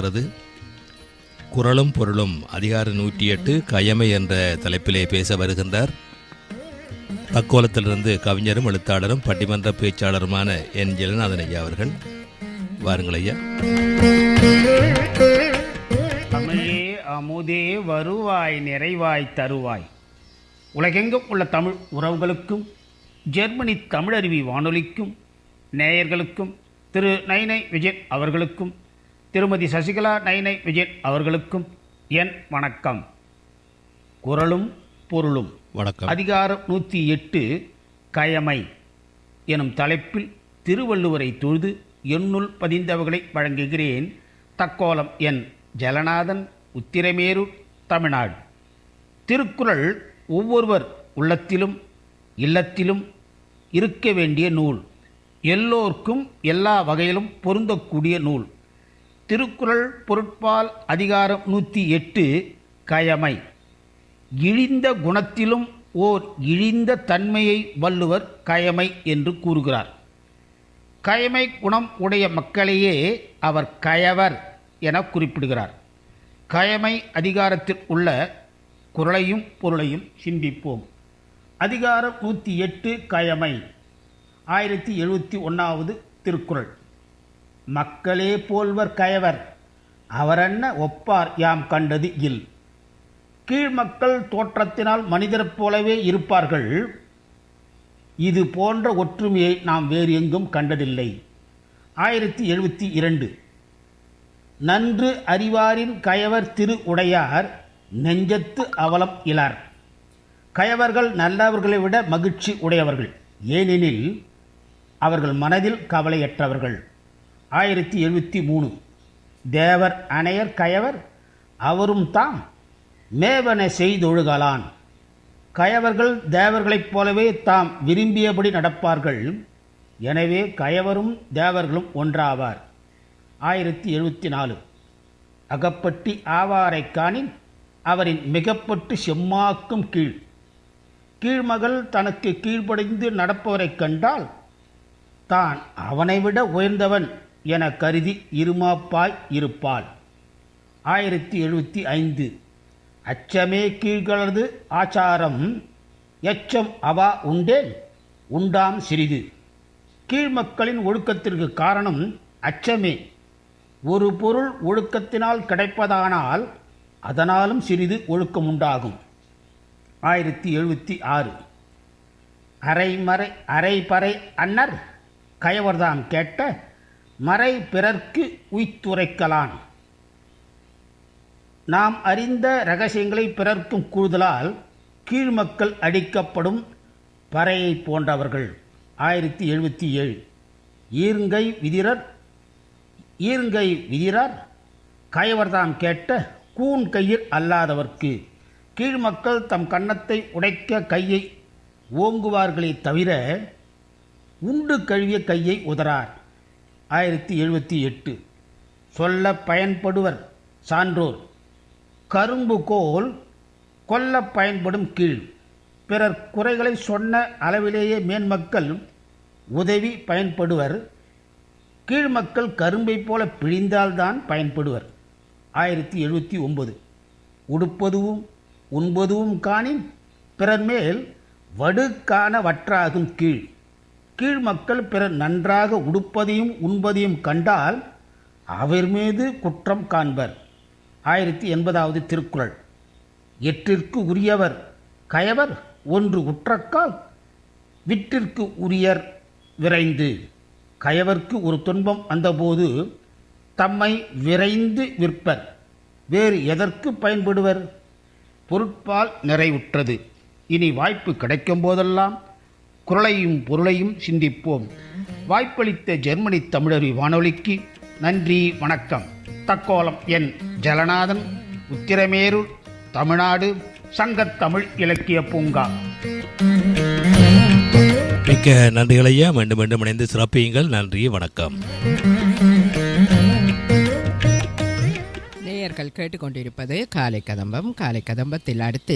வருகிறது. குறளும் பொருளும் அதிகாரம் 108 கயமை என்ற தலைப்பிலே பேச வருகின்றார். தக்கோலத்திலிருந்து கவிஞரும் எழுத்தாளரும் பட்டிமன்ற பேச்சாளருமான என் ஜெகநாதன் ஐயா அவர்கள். வாருங்கள் ஐயா. தமிழே அமுதே வருவாய் நிறைவாய் தருவாய். உலகெங்கும் உள்ள தமிழ் உறவுகளுக்கும் ஜெர்மனி தமிழருவி வானொலிக்கும் நேயர்களுக்கும் திரு நைனை விஜயன் அவர்களுக்கும் திருமதி சசிகலா நைனை விஜயன் அவர்களுக்கும் என் வணக்கம். குறளும் பொருளும் வணக்கம். அதிகாரம் 108 கயமை எனும் தலைப்பில் திருவள்ளுவரை தொழுது என்னுள் பதிந்தவர்களை வழங்குகிறேன். தக்கோலம் என் ஜெகநாதன், உத்திரமேரூர், தமிழ்நாடு. திருக்குறள் ஒவ்வொருவர் உள்ளத்திலும் இல்லத்திலும் இருக்க வேண்டிய நூல். எல்லோருக்கும் எல்லா வகையிலும் பொருந்தக்கூடிய நூல். திருக்குறள் பொருட்பால் அதிகாரம் 108 கயமை. இழிந்த குணத்திலும் ஓர் இழிந்த தன்மையை வள்ளுவர் கயமை என்று கூறுகிறார். கயமை குணம் உடைய மக்களையே அவர் கயவர் என குறிப்பிடுகிறார். கயமை அதிகாரத்தில் உள்ள குறளையும் பொருளையும் சிந்திப்போம். அதிகாரம் 108 கயமை. 1071வது திருக்குறள். மக்களே போல்வர் கயவர், அவரன்ன ஒப்பார் யாம் கண்டது இல். கீழ்மக்கள் தோற்றத்தினால் மனிதர் போலவே இருப்பார்கள். இது போன்ற ஒற்றுமையை நாம் வேறு எங்கும் கண்டதில்லை. 1072. நன்று அறிவாரின் கயவர் திரு உடையார், நெஞ்சத்து அவலம் இலார். கயவர்கள் நல்லவர்களை விட மகிழ்ச்சி உடையவர்கள், ஏனெனில் அவர்கள் மனதில் கவலையற்றவர்கள். 1073. தேவர் அணையர் கயவர், அவரும் தாம் மேவன செய்தொழுகலான். கயவர்கள் தேவர்களைப் போலவே தாம் விரும்பியபடி நடப்பார்கள். எனவே கயவரும் தேவர்களும் ஒன்றாவார். 1074. அகப்பட்டி ஆவாரை காணின், அவரின் மிகப்பட்டு செம்மாக்கும் கீழ். கீழ்மகள் தனக்கு கீழ்ப்படிந்து நடப்பவரைக் கண்டால் தான் அவனை விட உயர்ந்தவன் என கருதி இருமாப்பாய் இருப்பாள். 1075. அச்சமே கீழ்களது ஆச்சாரம், எச்சம் அவா உண்டேன் உண்டாம் சிறிது. கீழ்மக்களின் ஒழுக்கத்திற்கு காரணம் அச்சமே. ஒரு பொருள் ஒழுக்கத்தினால் கிடைப்பதானால் அதனாலும் சிறிது ஒழுக்கம் உண்டாகும். 1076. அரைபறை அன்னர் கயவர்தாம் கேட்ட, மறை பிறர்க்கு உய்த்துரைக்கலான். நாம் அறிந்த இரகசியங்களை பிறர்க்கும் கூறுதலால் கீழ்மக்கள் அடிக்கப்படும் பறையை போன்றவர்கள். 1077. ஈர்ங்கை விதிரர் கயவர்தாம் கேட்ட, கூன் கையில் அல்லாதவர்க்கு. கீழ்மக்கள் தம் கன்னத்தை உடைக்க கையை ஓங்குவார்களே தவிர உண்டு கழுவிய கையை உதறார். 1078. சொல்ல பயன்படுவர் சான்றோர், கரும்பு கோல் கொல்ல பயன்படும் கீழ். பிறர் குறைகளை சொன்ன அளவிலேயே மேன்மக்கள் உதவி பயன்படுவர். கீழ்மக்கள் கரும்பை போல பிழிந்தால்தான் பயன்படுவர். 1079. உடுப்பதுவும் உண்பதுவும் காணின், பிறர் மேல் வடுக்கான வற்றாகும் கீழ். கீழ்மக்கள் பிறர் நன்றாக உடுப்பதையும் உண்பதையும் கண்டால் அவர் மீது குற்றம் காண்பர். 1080வது திருக்குறள். எற்றிற்கு உரியவர் கயவர், ஒன்று உற்றக்கால் விற்றிற்கு உரியர் விரைந்து. கயவர்க்கு ஒரு துன்பம் வந்தபோது தம்மை விரைந்து விற்பர், வேறு எதற்கு பயன்படுவர்? பொருட்பால் நிறைவுற்றது. இனி வாய்ப்பு கிடைக்கும் போதெல்லாம் குறளையும் பொருளையும் சிந்திப்போம். வாய்ப்பளித்த ஜெர்மனி தமிழருவி வானொலிக்கு நன்றி, வணக்கம். தக்கோலம் என் ஜெகநாதன், உத்திரமேரூர், தமிழ்நாடு. சங்கத்தமிழ் இலக்கிய பூங்கா. மிக்க நன்றிகள் ஐயா. மீண்டும் மீண்டும் இணைந்து சிறப்பியுங்கள். நன்றி, வணக்கம். நேயர்கள் கேட்டுக்கொண்டிருப்பது காலை கதம்பம். காலை கதம்பத்தில் அடுத்து